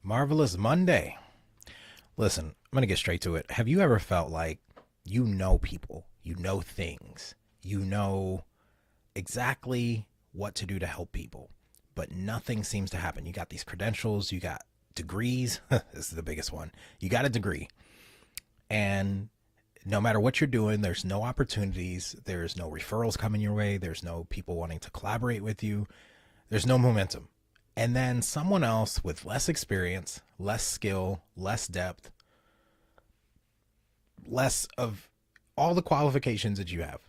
Marvelous Monday. Listen, I'm going to get straight to it. Have you ever felt like you know people, you know things, you know exactly what to do to help people, but nothing seems to happen? You got these credentials, you got degrees. This is the biggest one. You got a degree, and no matter what you're doing, there's no opportunities, there's no referrals coming your way, there's no people wanting to collaborate with you, there's no momentum. And then someone else with less experience, less skill, less depth, less of all the qualifications that you have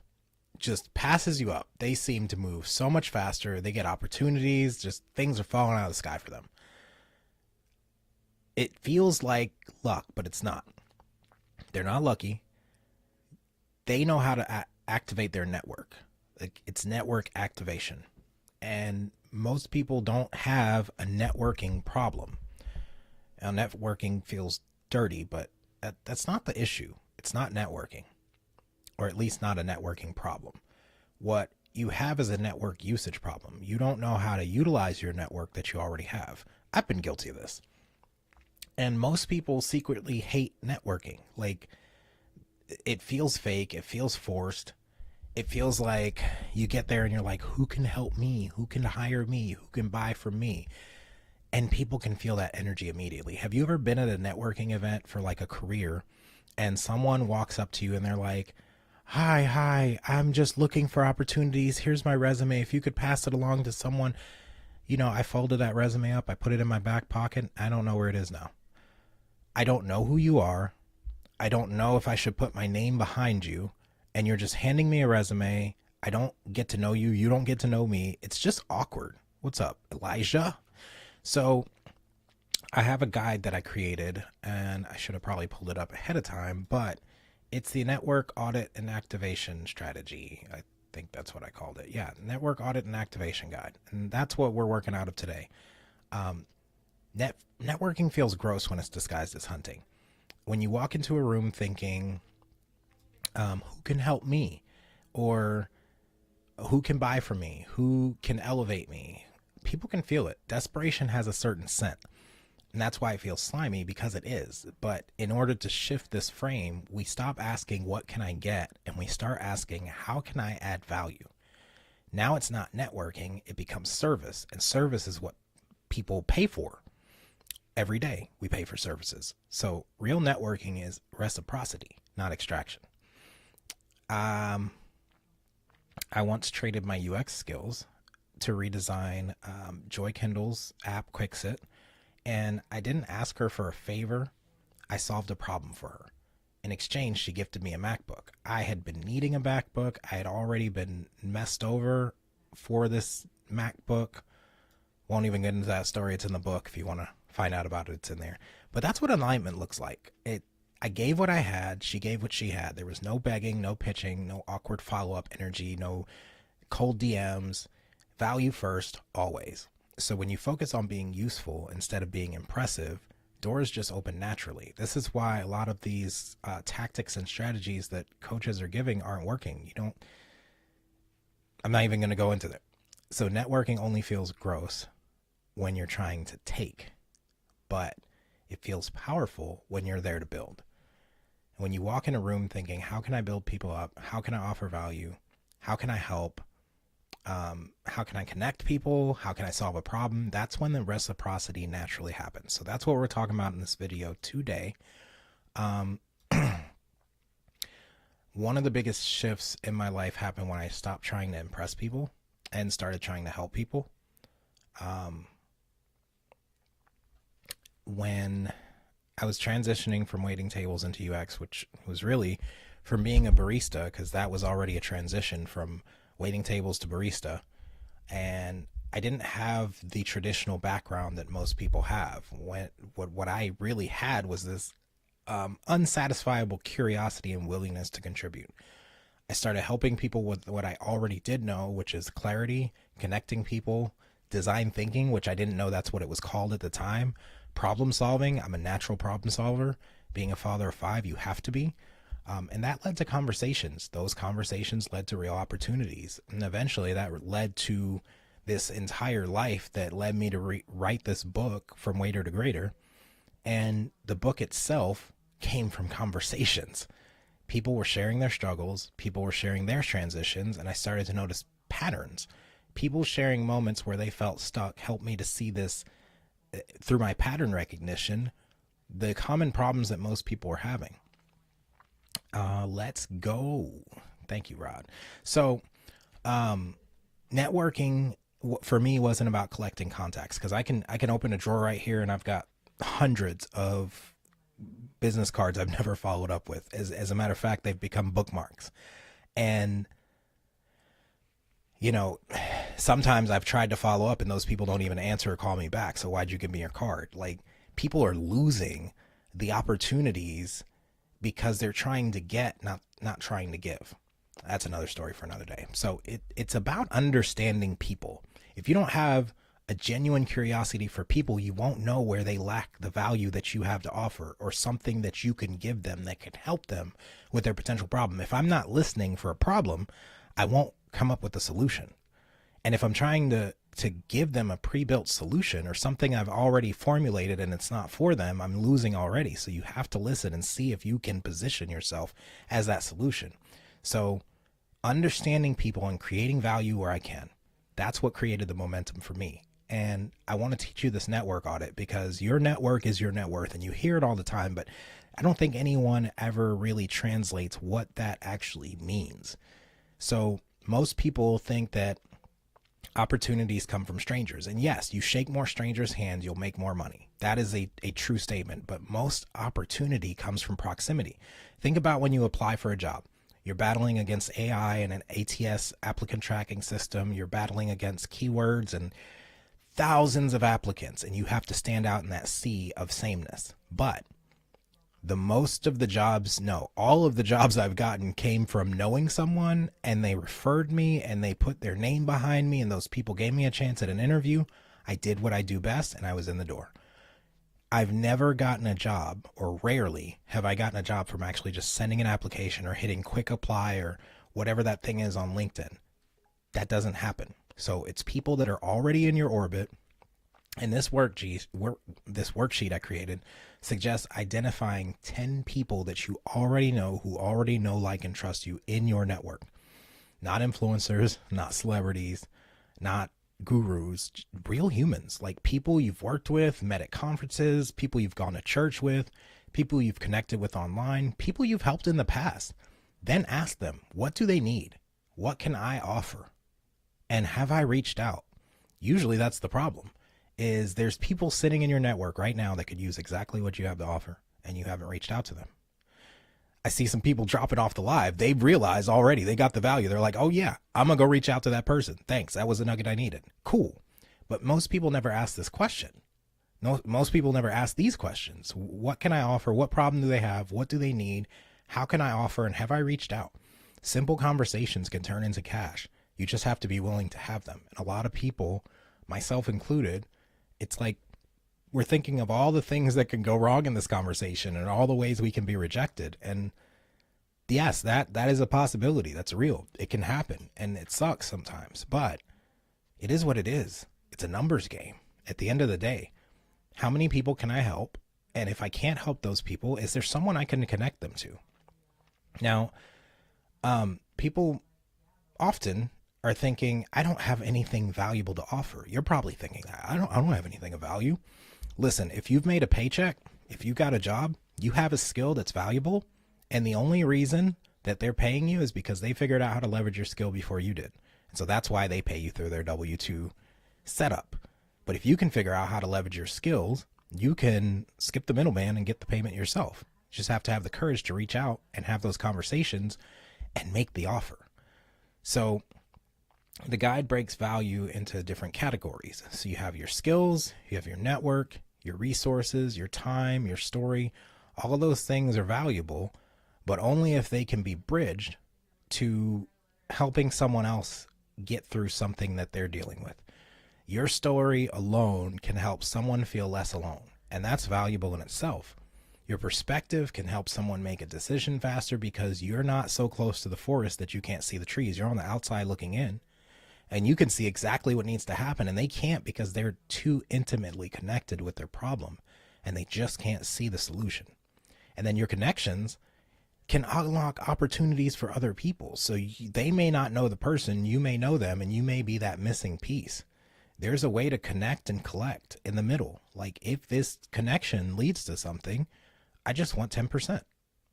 just passes you up. They seem to move so much faster. They get opportunities, just things are falling out of the sky for them. It feels like luck, but it's not. They're not lucky. They know how to activate their network. Like, it's network activation. And most people don't have a networking problem. Now, networking feels dirty, but that's not the issue. It's not networking, or at least not a networking problem. What you have is a network usage problem. You don't know how to utilize your network that you already have. I've been guilty of this. And most people secretly hate networking. Like, it feels fake, it feels forced. It feels like you get there and you're like, who can help me? Who can hire me? Who can buy from me? And people can feel that energy immediately. Have you ever been at a networking event for like a career and someone walks up to you and they're like, hi, I'm just looking for opportunities. Here's my resume. If you could pass it along to someone. I folded that resume up. I put it in my back pocket. I don't know where it is now. I don't know who you are. I don't know if I should put my name behind you. And you're just handing me a resume. I don't get to know you. You don't get to know me. It's just awkward. What's up, Elijah? So I have a guide that I created, and I should have probably pulled it up ahead of time, but it's the Network Audit and Activation Strategy. I think that's what I called it. Yeah, Network Audit and Activation Guide. And that's what we're working out of today. Networking feels gross when it's disguised as hunting. When you walk into a room thinking, who can help me? Or who can buy from me? Who can elevate me? People can feel it. Desperation has a certain scent. And that's why it feels slimy, because it is. But in order to shift this frame, we stop asking, what can I get? And we start asking, how can I add value? Now it's not networking, it becomes service. And service is what people pay for. Every day we pay for services. So real networking is reciprocity, not extraction. I once traded my UX skills to redesign Joy Kindle's app Quixit, and I didn't ask her for a favor. I solved a problem for her. In exchange, she gifted me a MacBook. I had been needing a MacBook. I had already been messed over for this MacBook. Won't even get into that story. It's in the book. If you want to find out about it, it's in there. But that's what alignment looks like. I gave what I had. She gave what she had. There was no begging, no pitching, no awkward follow-up energy, no cold DMs. Value first, always. So when you focus on being useful instead of being impressive, doors just open naturally. This is why a lot of these tactics and strategies that coaches are giving aren't working. I'm not even going to go into that. So networking only feels gross when you're trying to take, but it feels powerful when you're there to build. When you walk in a room thinking, how can I build people up? How can I offer value? How can I help? How can I connect people? How can I solve a problem? That's when the reciprocity naturally happens. So that's what we're talking about in this video today. One of the biggest shifts in my life happened when I stopped trying to impress people and started trying to help people. When I was transitioning from waiting tables into UX, which was really from being a barista, because that was already a transition from waiting tables to barista. And I didn't have the traditional background that most people have. What I really had was this unsatisfiable curiosity and willingness to contribute. I started helping people with what I already did know, which is clarity, connecting people, design thinking, which I didn't know that's what it was called at the time. Problem solving. I'm a natural problem solver. Being a father of 5, you have to be. And that led to conversations. Those conversations led to real opportunities. And eventually that led to this entire life that led me to write this book, From Waiter to Greater. And the book itself came from conversations. People were sharing their struggles, people were sharing their transitions, and I started to notice patterns. People sharing moments where they felt stuck helped me to see this through my pattern recognition, the common problems that most people were having. Let's go. Thank you, Rod. So, networking for me wasn't about collecting contacts, because I can open a drawer right here and I've got hundreds of business cards I've never followed up with. As a matter of fact, they've become bookmarks. And you know, sometimes I've tried to follow up and those people don't even answer or call me back. So why'd you give me your card? Like, people are losing the opportunities because they're trying to get, not trying to give. That's another story for another day. So it's about understanding people. If you don't have a genuine curiosity for people, you won't know where they lack the value that you have to offer, or something that you can give them that can help them with their potential problem. If I'm not listening for a problem, I won't come up with a solution. And if I'm trying to give them a pre-built solution or something I've already formulated and it's not for them, I'm losing already. So you have to listen and see if you can position yourself as that solution. So understanding people and creating value where I can, that's what created the momentum for me. And I want to teach you this network audit, because your network is your net worth, and you hear it all the time, but I don't think anyone ever really translates what that actually means. So most people think that opportunities come from strangers. And yes, you shake more strangers' hands, you'll make more money. That is a true statement. But most opportunity comes from proximity. Think about when you apply for a job. You're battling against AI and an ATS applicant tracking system. You're battling against keywords and thousands of applicants, and you have to stand out in that sea of sameness. But the most of the jobs, no, all of the jobs I've gotten came from knowing someone, and they referred me and they put their name behind me, and those people gave me a chance at an interview. I did what I do best, and I was in the door. I've never gotten a job, or rarely have I gotten a job from actually just sending an application or hitting quick apply or whatever that thing is on LinkedIn. That doesn't happen. So it's people that are already in your orbit. And this worksheet I created suggests identifying 10 people that you already know, who already know, like, and trust you in your network. Not influencers, not celebrities, not gurus, real humans, like people you've worked with, met at conferences, people you've gone to church with, people you've connected with online, people you've helped in the past. Then ask them, what do they need? What can I offer? And have I reached out? Usually that's the problem, is there's people sitting in your network right now that could use exactly what you have to offer, and you haven't reached out to them. I see some people dropping off the live. They've realized already they got the value. They're like, oh yeah, I'm gonna go reach out to that person. Thanks, that was the nugget I needed. Cool. But most people never ask this question. No, most people never ask these questions. What can I offer? What problem do they have? What do they need? How can I offer? And have I reached out? Simple conversations can turn into cash. You just have to be willing to have them. And a lot of people, myself included, it's like we're thinking of all the things that can go wrong in this conversation and all the ways we can be rejected. And yes, that is a possibility. That's real. It can happen, and it sucks sometimes, but it is what it is. It's a numbers game. At the end of the day, how many people can I help? And if I can't help those people, is there someone I can connect them to? Now, people often are thinking, I don't have anything valuable to offer. You're probably thinking that. I don't have anything of value. Listen, if you've made a paycheck, if you got a job, you have a skill that's valuable, and the only reason that they're paying you is because they figured out how to leverage your skill before you did. And so that's why they pay you through their W-2 setup. But if you can figure out how to leverage your skills, you can skip the middleman and get the payment yourself. You just have to have the courage to reach out and have those conversations and make the offer. So the guide breaks value into different categories. So you have your skills, you have your network, your resources, your time, your story. All of those things are valuable, but only if they can be bridged to helping someone else get through something that they're dealing with. Your story alone can help someone feel less alone, and that's valuable in itself. Your perspective can help someone make a decision faster because you're not so close to the forest that you can't see the trees. You're on the outside looking in, and you can see exactly what needs to happen, and they can't because they're too intimately connected with their problem. and they just can't see the solution. And then your connections can unlock opportunities for other people. So they may not know the person, you may know them, and you may be that missing piece. There's a way to connect and collect in the middle. Like, if this connection leads to something, I just want 10%,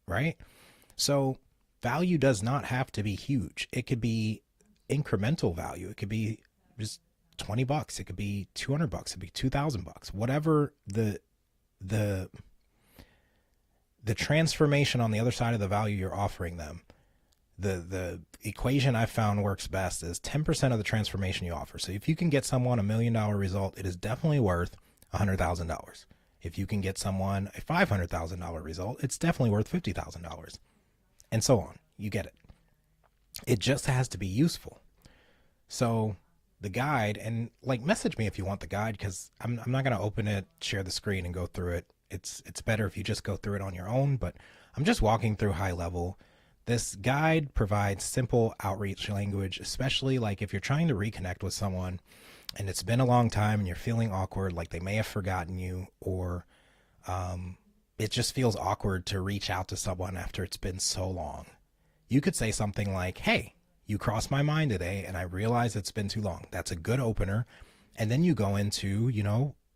right? So value does not have to be huge. It could be incremental value. It could be just $20. It could be $200. It could be $2,000. Whatever the transformation on the other side of the value you're offering them. The equation I found works best is 10% of the transformation you offer. So if you can get someone $1 million result, it is definitely worth $100,000. If you can get someone a $500,000 result, it's definitely worth $50,000, and so on. You get it. It just has to be useful. So the guide, and like, message me if you want the guide, because I'm not going to open it, share the screen, and go through it. It's better if you just go through it on your own, but I'm just walking through high level. This guide provides simple outreach language, especially like if you're trying to reconnect with someone and it's been a long time and you're feeling awkward, like they may have forgotten you, or it just feels awkward to reach out to someone after it's been so long. You could say something like, hey, you crossed my mind today and I realize it's been too long. That's a good opener. And then you go into,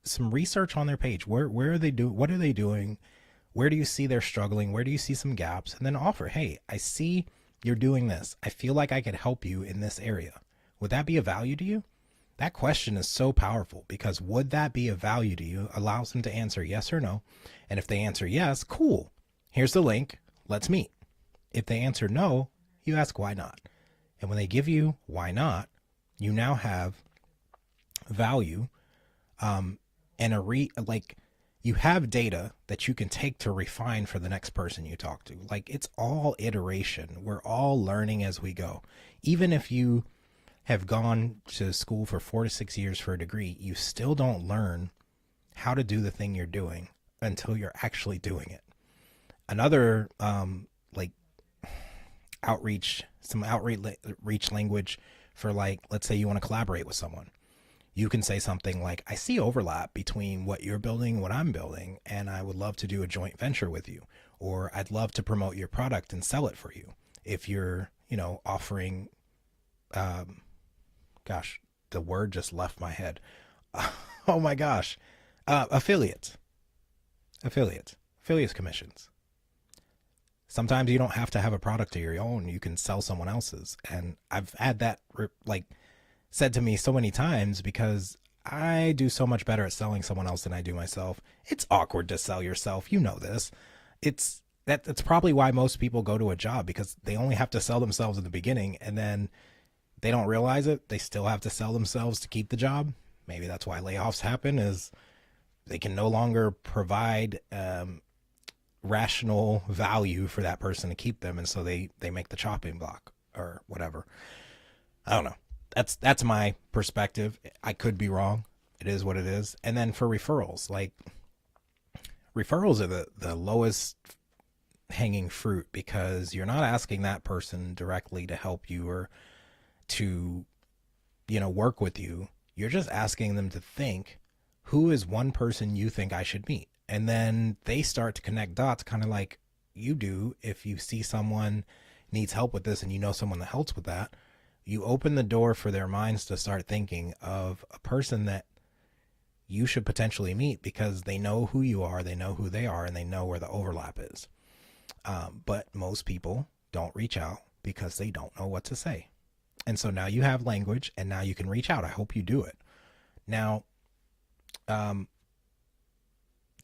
some research on their page. Where are they doing? What are they doing? Where do you see they're struggling? Where do you see some gaps? And then offer, hey, I see you're doing this. I feel like I could help you in this area. Would that be of value to you? That question is so powerful, because would that be of value to you allows them to answer yes or no. And if they answer yes, cool. Here's the link. Let's meet. If they answer no, you ask why not. And when they give you why not, you now have value, and you have data that you can take to refine for the next person you talk to. Like, it's all iteration. We're all learning as we go. Even if you have gone to school for 4 to 6 years for a degree, you still don't learn how to do the thing you're doing until you're actually doing it. Another outreach language for, like, let's say you want to collaborate with someone. You can say something like, I see overlap between what you're building and what I'm building, and I would love to do a joint venture with you. Or I'd love to promote your product and sell it for you. If you're, offering, gosh, the word just left my head. Oh my gosh. Affiliates commissions. Sometimes you don't have to have a product of your own. You can sell someone else's. And I've had that said to me so many times, because I do so much better at selling someone else than I do myself. It's awkward to sell yourself. You know this. That's probably why most people go to a job, because they only have to sell themselves in the beginning, and then they don't realize it. They still have to sell themselves to keep the job. Maybe that's why layoffs happen, is they can no longer provide rational value for that person to keep them. And so they make the chopping block or whatever. I don't know. That's my perspective. I could be wrong. It is what it is. And then for referrals, referrals are the lowest hanging fruit, because you're not asking that person directly to help you or to, work with you. You're just asking them to think, who is one person you think I should meet? And then they start to connect dots, kind of like you do. If you see someone needs help with this and you know someone that helps with that, you open the door for their minds to start thinking of a person that you should potentially meet, because they know who you are, they know who they are, and they know where the overlap is. But most people don't reach out because they don't know what to say. And so now you have language, and now you can reach out. I hope you do it. Now,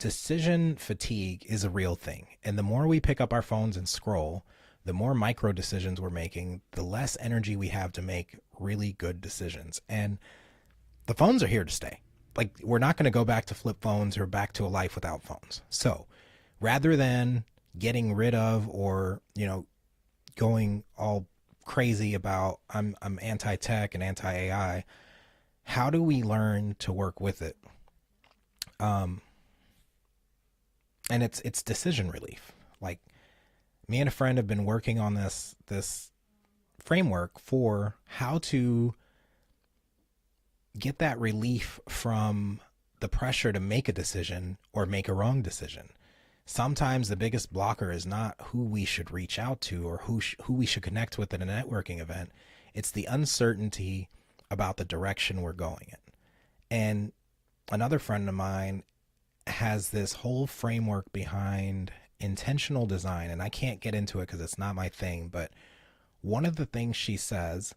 decision fatigue is a real thing. And the more we pick up our phones and scroll, the more micro decisions we're making, the less energy we have to make really good decisions. And the phones are here to stay. Like, we're not going to go back to flip phones or back to a life without phones. So rather than getting rid of, or, going all crazy about I'm anti-tech and anti-AI, how do we learn to work with it? And it's decision relief. Like, me and a friend have been working on this framework for how to get that relief from the pressure to make a decision or make a wrong decision. Sometimes the biggest blocker is not who we should reach out to or who we should connect with at a networking event. It's the uncertainty about the direction we're going in. And another friend of mine has this whole framework behind intentional design, and I can't get into it because it's not my thing, but one of the things she says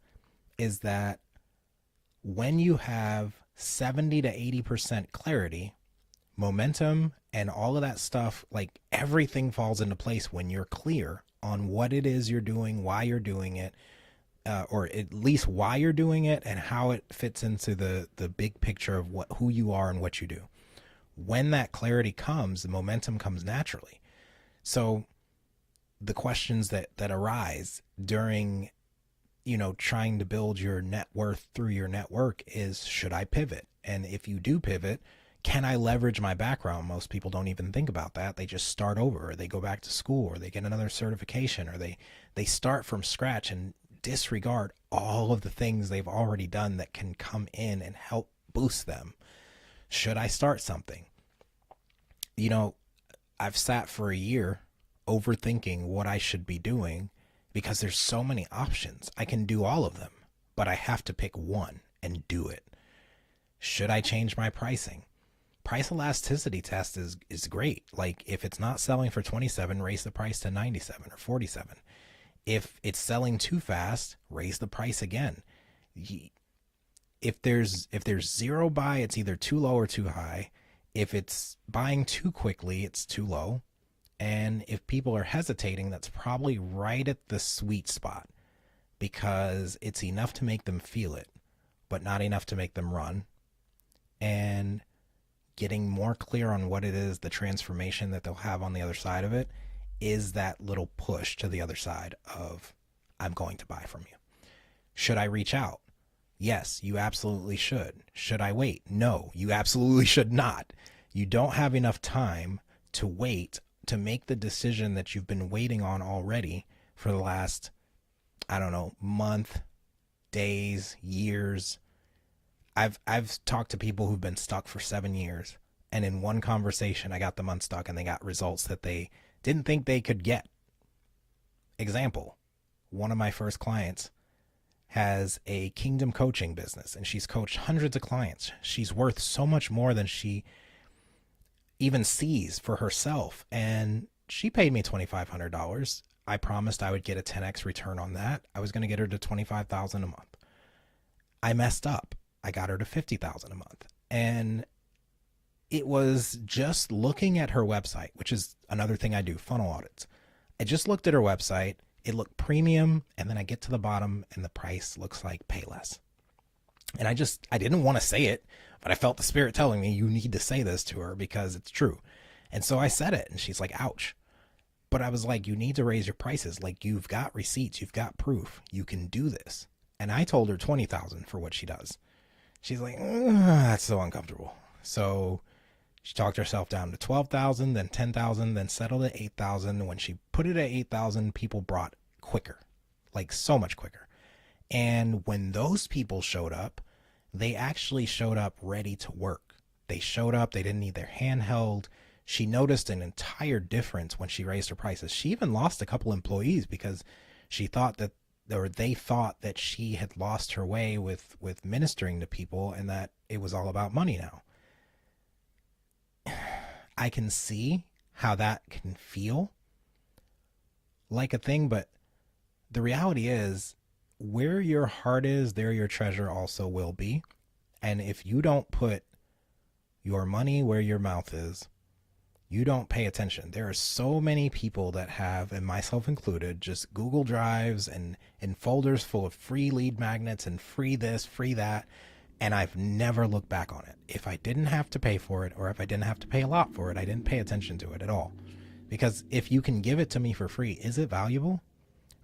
is that when you have 70 to 80% clarity, momentum, and all of that stuff, like everything falls into place when you're clear on what it is you're doing, why you're doing it, or at least why you're doing it and how it fits into the big picture of who you are and what you do. When that clarity comes, the momentum comes naturally. So the questions that arise during, trying to build your net worth through your network is, should I pivot? And if you do pivot, can I leverage my background? Most people don't even think about that. They just start over, or they go back to school, or they get another certification, or they start from scratch and disregard all of the things they've already done that can come in and help boost them. Should I start something? I've sat for a year overthinking what I should be doing because there's so many options. I can do all of them, but I have to pick one and do it. Should I change my pricing? Price elasticity test is great. Like, if it's not selling for 27, raise the price to 97 or 47. If it's selling too fast, raise the price again. If there's zero buy, it's either too low or too high. If it's buying too quickly, it's too low. And if people are hesitating, that's probably right at the sweet spot, because it's enough to make them feel it, but not enough to make them run. And getting more clear on what it is, the transformation that they'll have on the other side of it, is that little push to the other side of, I'm going to buy from you. Should I reach out? Yes, you absolutely should. Should I wait? No, you absolutely should not. You don't have enough time to wait to make the decision that you've been waiting on already for the last, month, days, years. I've talked to people who've been stuck for 7 years, and in one conversation I got them unstuck and they got results that they didn't think they could get. Example, one of my first clients has a kingdom coaching business, and she's coached hundreds of clients. She's worth so much more than she even sees for herself, and she paid me $2,500. I promised I would get a 10x return on that. I was going to get her to $25,000 a month. I messed up. I got her to $50,000 a month. And it was just looking at her website, which is another thing I do, funnel audits. I just looked at her website. It looked premium, and then I get to the bottom and the price looks like pay less. And I didn't want to say it, but I felt the spirit telling me, you need to say this to her because it's true. And so I said it, and she's like, ouch. But I was like, you need to raise your prices. Like, you've got receipts, you've got proof, you can do this. And I told her $20,000 for what she does. She's like, that's so uncomfortable. So she talked herself down to $12,000, then $10,000, then settled at $8,000. When she put it at $8,000, people brought quicker, like so much quicker. And when those people showed up, they actually showed up ready to work. They showed up, they didn't need their hand held. She noticed an entire difference when she raised her prices. She even lost a couple employees because she thought that, or they thought that she had lost her way with ministering to people and that it was all about money now. I can see how that can feel like a thing, but the reality is, where your heart is, there your treasure also will be. And if you don't put your money where your mouth is, you don't pay attention. There are so many people that have, and myself included, just Google Drives and folders full of free lead magnets and free this, free that, and I've never looked back on it. If I didn't have to pay for it, or if I didn't have to pay a lot for it, I didn't pay attention to it at all. Because if you can give it to me for free, is it valuable?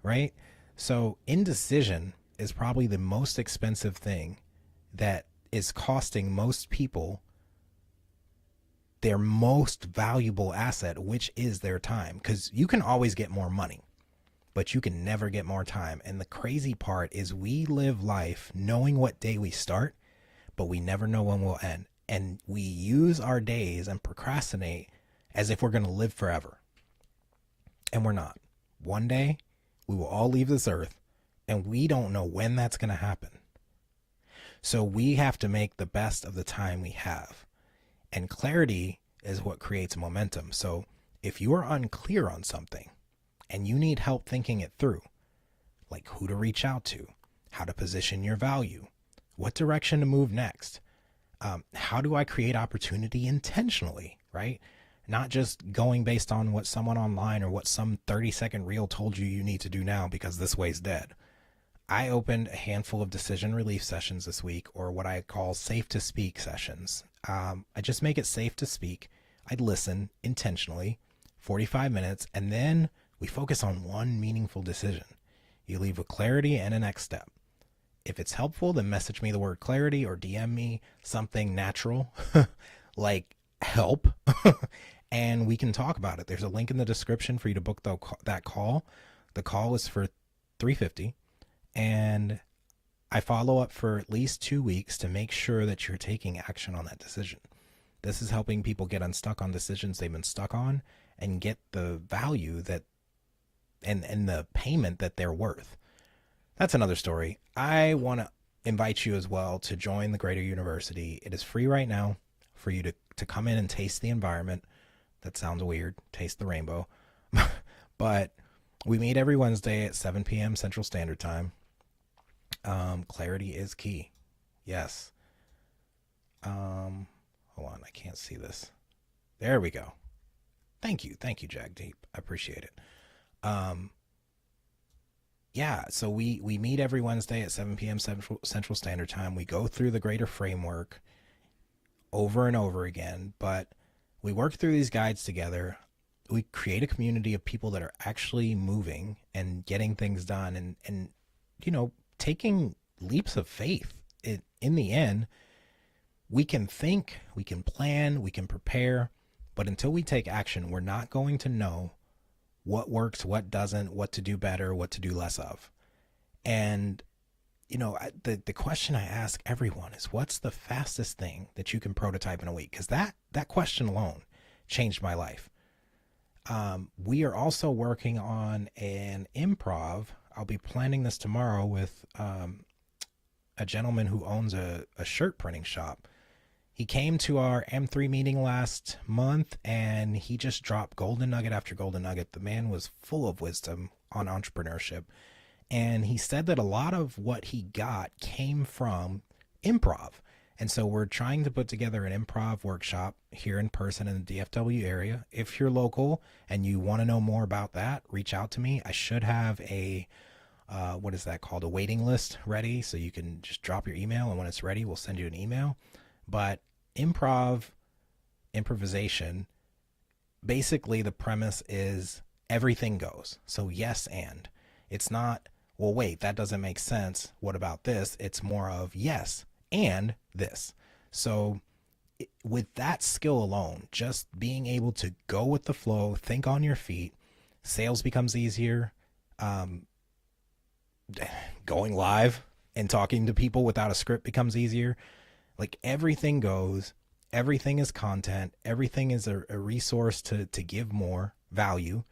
Right? So indecision is probably the most expensive thing that is costing most people their most valuable asset, which is their time. Because you can always get more money, but you can never get more time. And the crazy part is we live life knowing what day we start, but we never know when we'll end. And we use our days and procrastinate as if we're going to live forever. And we're not. One day, we will all leave this earth, and we don't know when that's going to happen. So we have to make the best of the time we have. And clarity is what creates momentum. So if you are unclear on something and you need help thinking it through, like who to reach out to, how to position your value, what direction to move next, how do I create opportunity intentionally, right? Not just going based on what someone online or what some 30-second reel told you you need to do now because this way's dead. I opened a handful of decision relief sessions this week, or what I call safe to speak sessions. I just make it safe to speak. I listen intentionally, 45 minutes, and then we focus on one meaningful decision. You leave with clarity and a next step. If it's helpful, then message me the word clarity or DM me something natural like help and we can talk about it. There's a link in the description for you to book that call. The call is for $350, and I follow up for at least 2 weeks to make sure that you're taking action on that decision. This is helping people get unstuck on decisions they've been stuck on and get the value that and the payment that they're worth. That's another story. I want to invite you as well to join the Greater University. It is free right now for you to come in and taste the environment. That sounds weird, taste the rainbow. But we meet every Wednesday at 7 p.m. Central Standard Time. Clarity is key. Yes. Hold on, I can't see this. There we go. Thank you, Jag Deep. I appreciate it. Yeah, so we meet every Wednesday at 7 p.m. Central Standard Time. We go through the greater framework over and over again, but we work through these guides together. We create a community of people that are actually moving and getting things done and taking leaps of faith. In the end, we can think, we can plan, we can prepare, but until we take action, we're not going to know what works, what doesn't, what to do better, what to do less of. And the question I ask everyone is, what's the fastest thing that you can prototype in a week? Because that question alone changed my life. We are also working on an improv. I'll be planning this tomorrow with a gentleman who owns a shirt printing shop. He came to our M3 meeting last month and he just dropped golden nugget after golden nugget. The man was full of wisdom on entrepreneurship. And he said that a lot of what he got came from improv. And so we're trying to put together an improv workshop here in person in the DFW area. If you're local and you want to know more about that, reach out to me. I should have a, what is that called? A waiting list ready. So you can just drop your email, and when it's ready, we'll send you an email. But improvisation, basically the premise is everything goes. So yes, and it's not, well, wait, that doesn't make sense. What about this? It's more of yes, and this. So with that skill alone, just being able to go with the flow, think on your feet, sales becomes easier. Going live and talking to people without a script becomes easier. Like everything goes, everything is content, everything is a resource to give more value.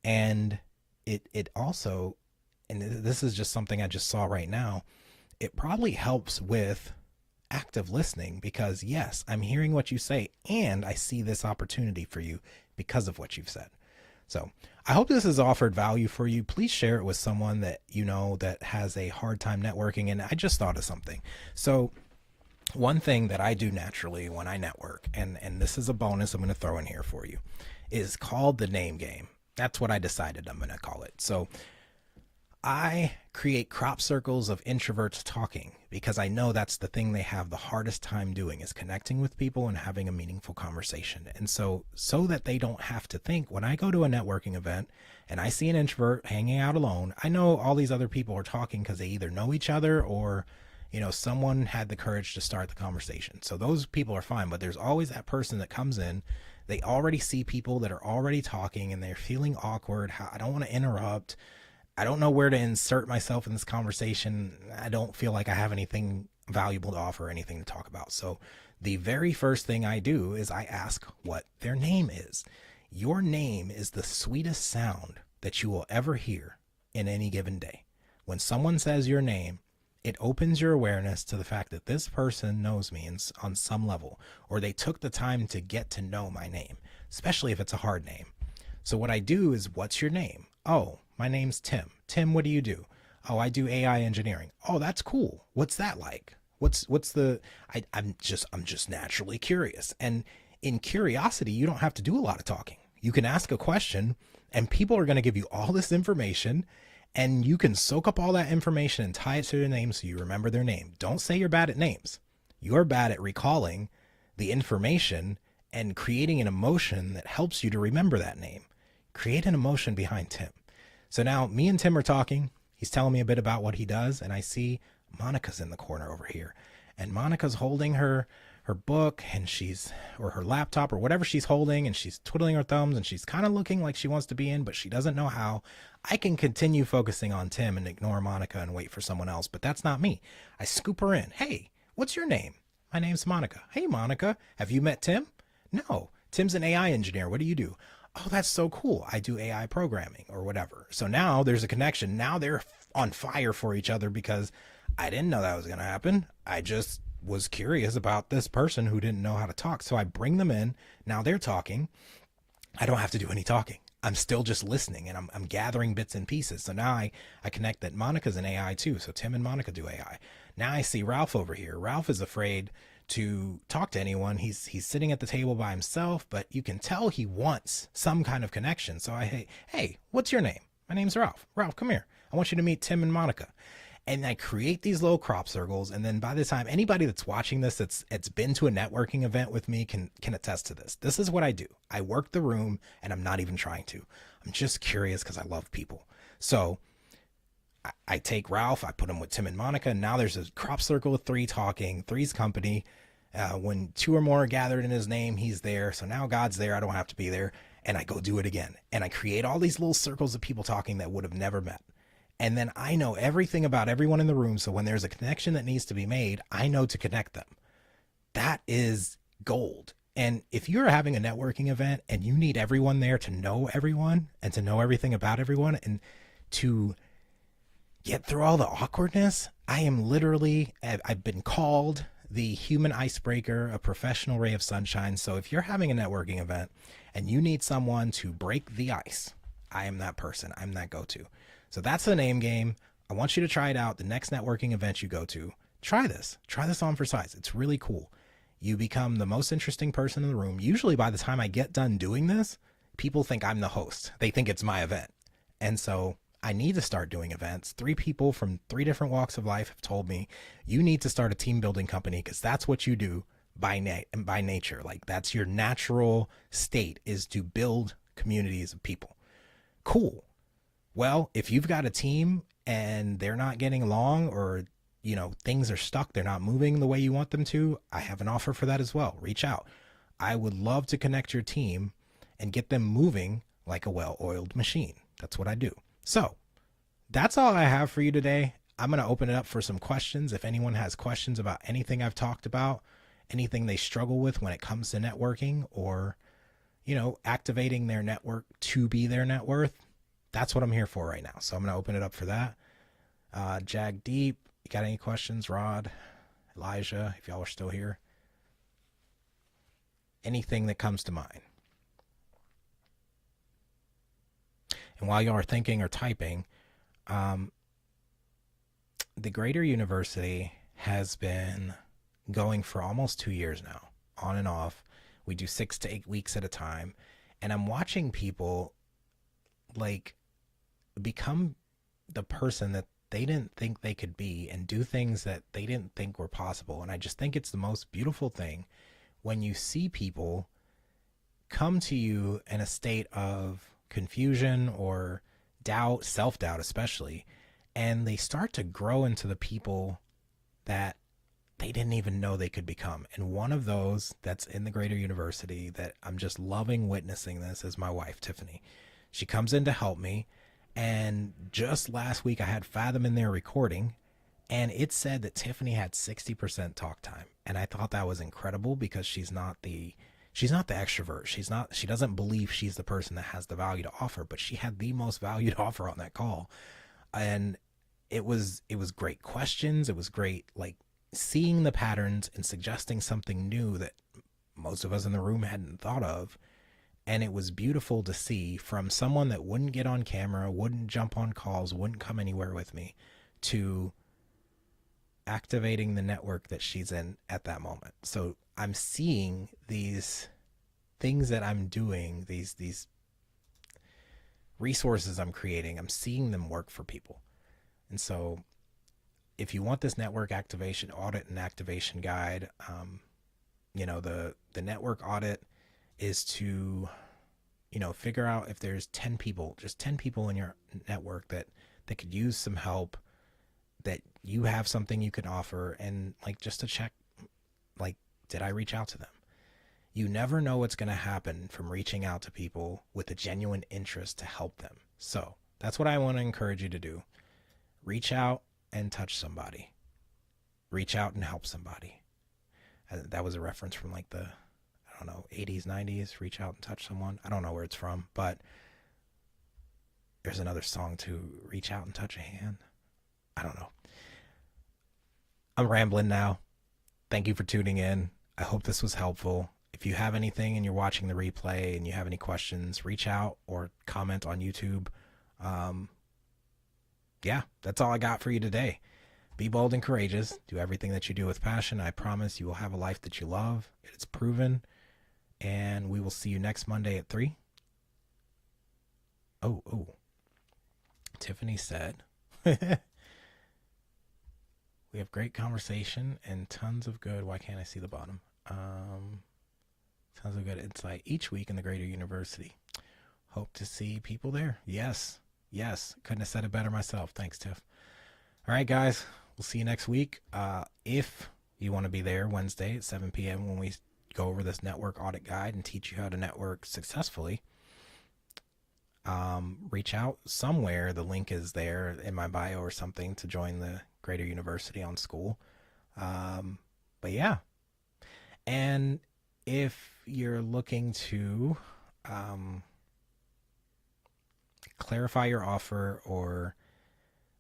And it also, and this is just something I just saw right now, it probably helps with active listening, because yes, I'm hearing what you say and I see this opportunity for you because of what you've said. So I hope this has offered value for you. Please share it with someone that you know that has a hard time networking. And I just thought of something. So one thing that I do naturally when I network, and this is a bonus I'm going to throw in here for you, is called the name game. That's what I decided I'm going to call it. So I create crop circles of introverts talking, because I know that's the thing they have the hardest time doing, is connecting with people and having a meaningful conversation. And so that they don't have to think, when I go to a networking event and I see an introvert hanging out alone, I know all these other people are talking because they either know each other or someone had the courage to start the conversation. So those people are fine, but there's always that person that comes in, they already see people that are already talking and they're feeling awkward. I don't want to interrupt. I don't know where to insert myself in this conversation. I don't feel like I have anything valuable to offer, anything to talk about. So The very first thing I do is I ask what their name is. Your name is the sweetest sound that you will ever hear in any given day. When someone says your name, it opens your awareness to the fact that this person knows me on some level, or they took the time to get to know my name, especially if it's a hard name. So what I do is, what's your name? Oh, my name's Tim. Tim, what do you do? Oh, I do AI engineering. Oh, that's cool. What's that like? What's the I'm just naturally curious. And in curiosity, you don't have to do a lot of talking. You can ask a question and people are going to give you all this information, and you can soak up all that information and tie it to their name so you remember their name. Don't say you're bad at names. You're bad at recalling the information and creating an emotion that helps you to remember that name. Create an emotion behind Tim. So now me and Tim are talking. He's telling me a bit about what he does, and I see Monica's in the corner over here. And Monica's holding her book, and or her laptop or whatever she's holding, and she's twiddling her thumbs, and she's kind of looking like she wants to be in, but she doesn't know how. I can continue focusing on Tim and ignore Monica and wait for someone else, but that's not me. I scoop her in. Hey, what's your name? My name's Monica. Hey, Monica, have you met Tim? No, Tim's an AI engineer. What do you do? Oh, that's so cool. I do AI programming or whatever. So now there's a connection. Now they're on fire for each other because I didn't know that was going to happen. I just was curious about this person who didn't know how to talk. So I bring them in. Now they're talking. I don't have to do any talking. I'm still just listening, and I'm gathering bits and pieces. So now I connect that Monica's an AI too. So Tim and Monica do AI. Now I see Ralph over here. Ralph is afraid to talk to anyone. He's sitting at the table by himself, but you can tell he wants some kind of connection. So hey, what's your name? My name's Ralph. Ralph, come here. I want you to meet Tim and Monica. And I create these little crop circles. And then by the time anybody that's watching this, it's been to a networking event with me can attest to this. This is what I do. I work the room, and I'm not even trying to. I'm just curious because I love people. So I take Ralph, I put him with Tim and Monica, and now there's a crop circle of three talking. Three's company. When two or more are gathered in his name, he's there. So now God's there. I don't have to be there. And I go do it again. And I create all these little circles of people talking that would have never met. And then I know everything about everyone in the room. So when there's a connection that needs to be made, I know to connect them. That is gold. And if you're having a networking event and you need everyone there to know everyone and to know everything about everyone and to get through all the awkwardness, I've been called the human icebreaker, a professional ray of sunshine. So if you're having a networking event and you need someone to break the ice, I am that person. I'm that go-to. So that's the name game. I want you to try it out. The next networking event you go to, try this on for size. It's really cool. You become the most interesting person in the room. Usually by the time I get done doing this, people think I'm the host. They think it's my event. And so I need to start doing events. 3 people from 3 different walks of life have told me, you need to start a team building company because that's what you do by nature. Like that's your natural state, is to build communities of people. Cool. Well, if you've got a team and they're not getting along, or, things are stuck, they're not moving the way you want them to, I have an offer for that as well. Reach out. I would love to connect your team and get them moving like a well-oiled machine. That's what I do. So that's all I have for you today. I'm going to open it up for some questions. If anyone has questions about anything I've talked about, anything they struggle with when it comes to networking, or, activating their network to be their net worth, that's what I'm here for right now. So I'm going to open it up for that. Jag Deep, you got any questions? Rod, Elijah, if y'all are still here. Anything that comes to mind. And while y'all are thinking or typing, the Greater University has been going for almost 2 years now, on and off. We do 6 to 8 weeks at a time. And I'm watching people become the person that they didn't think they could be and do things that they didn't think were possible. And I just think it's the most beautiful thing when you see people come to you in a state of confusion or doubt, self-doubt especially, and they start to grow into the people that they didn't even know they could become. And one of those that's in the Greater University that I'm just loving witnessing this is my wife, Tiffany. She comes in to help me. And just last week I had Fathom in there recording, And it said that Tiffany had 60% talk time. And I thought that was incredible because she's not the extrovert. She doesn't believe she's the person that has the value to offer, but she had the most value to offer on that call. And it was great questions. It was great like seeing the patterns and suggesting something new that most of us in the room hadn't thought of. And it was beautiful to see from someone that wouldn't get on camera, wouldn't jump on calls, wouldn't come anywhere with me, to activating the network that she's in at that moment. So I'm seeing these things that I'm doing, these resources I'm creating, I'm seeing them work for people. And so if you want this network activation audit and activation guide, the network audit is to figure out if there's 10 people, just 10 people in your network that could use some help, that you have something you can offer, and like just to check, like, did I reach out to them? You never know what's going to happen from reaching out to people with a genuine interest to help them. So that's what I want to encourage you to do. Reach out and touch somebody. Reach out and help somebody. That was a reference from like the, I don't know, 80s, 90s. Reach out and touch someone. I don't know where it's from, but there's another song to reach out and touch a hand. I don't know. I'm rambling now. Thank you for tuning in. I hope this was helpful. If you have anything and you're watching the replay and you have any questions, reach out or comment on YouTube. Yeah, that's all I got for you today. Be bold and courageous. Do everything that you do with passion. I promise you will have a life that you love. It's proven. And we will see you next Monday at 3. Oh. Tiffany said, we have great conversation and tons of good. Why can't I see the bottom? Tons of good insight each week in the Greater University. Hope to see people there. Yes. Couldn't have said it better myself. Thanks, Tiff. All right, guys. We'll see you next week. If you want to be there Wednesday at 7 p.m. when we go over this network audit guide and teach you how to network successfully, reach out somewhere. The link is there in my bio or something to join the Greater University on School. But yeah. And if you're looking to clarify your offer or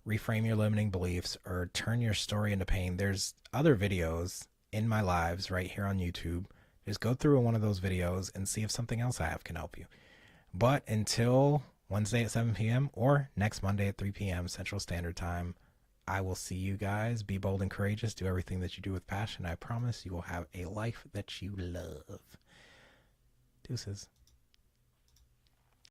reframe your limiting beliefs or turn your story into pain, there's other videos in my lives right here on YouTube. Just go through one of those videos and see if something else I have can help you. But until Wednesday at 7 p.m. or next Monday at 3 p.m. Central Standard Time, I will see you guys. Be bold and courageous. Do everything that you do with passion. I promise you will have a life that you love. Deuces.